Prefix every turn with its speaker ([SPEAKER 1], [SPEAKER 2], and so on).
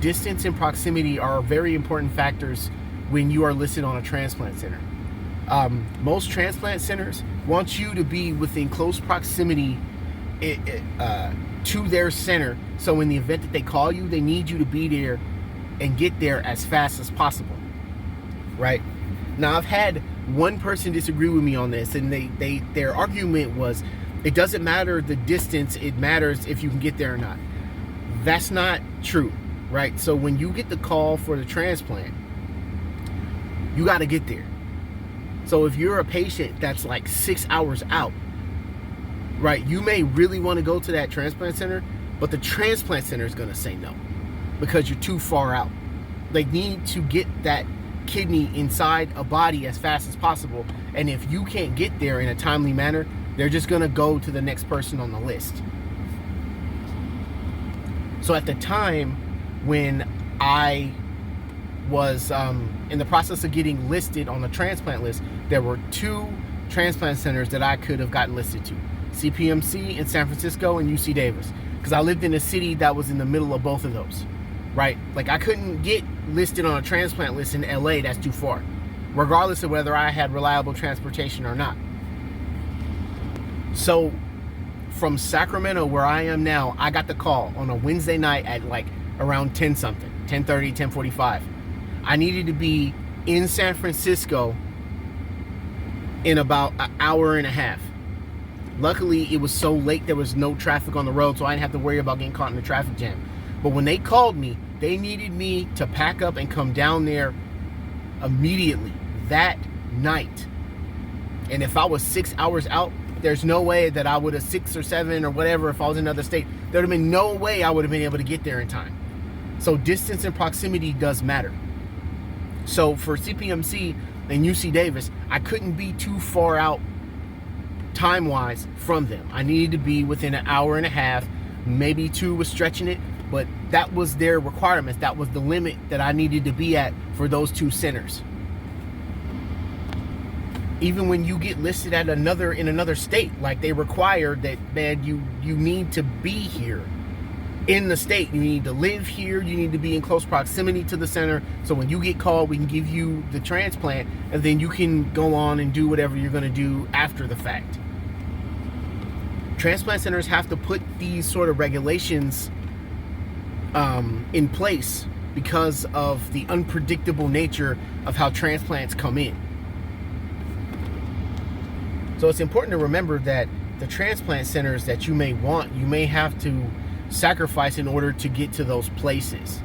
[SPEAKER 1] distance and proximity are very important factors when you are listed on a transplant center. Most transplant centers want you to be within close proximity to their center. So in the event that they call you, they need you to be there and get there as fast as possible, right? Now, I've had one person disagree with me on this, and their argument was, it doesn't matter the distance, it matters if you can get there or not. That's not true, right? So when you get the call for the transplant, you got to get there. So if you're a patient that's like 6 hours out, right, you may really want to go to that transplant center, but the transplant center is going to say no because you're too far out. They need to get that kidney inside a body as fast as possible, and if you can't get there in a timely manner, they're just going to go to the next person on the list. So at the time when I was in the process of getting listed on the transplant list, there were 2 transplant centers that I could have gotten listed to: CPMC in San Francisco and UC Davis, because I lived in a city that was in the middle of both of those, right? Like, I couldn't get listed on a transplant list in LA, that's too far, regardless of whether I had reliable transportation or not. So from Sacramento, where I am now, I got the call on a Wednesday night at like around 10 something, 10:30, 10:45. I needed to be in San Francisco in about an hour and a half. Luckily, it was so late, there was no traffic on the road, so I didn't have to worry about getting caught in the traffic jam. But when they called me, they needed me to pack up and come down there immediately that night. And if I was 6 hours out, there's no way that I would have 6 or 7 or whatever, if I was in another state, there would have been no way I would have been able to get there in time. So distance and proximity does matter. So for CPMC and UC Davis, I couldn't be too far out time-wise from them. I needed to be within an hour and a half, maybe 2 was stretching it, but that was their requirements. That was the limit that I needed to be at for those 2 centers. Even when you get listed at in another state, like, they require that, man, you need to be here in the state. You need to live here. You need to be in close proximity to the center. So when you get called, we can give you the transplant, and then you can go on and do whatever you're going to do after the fact. Transplant centers have to put these sort of regulations in place because of the unpredictable nature of how transplants come in. So it's important to remember that the transplant centers that you may want, you may have to sacrifice in order to get to those places.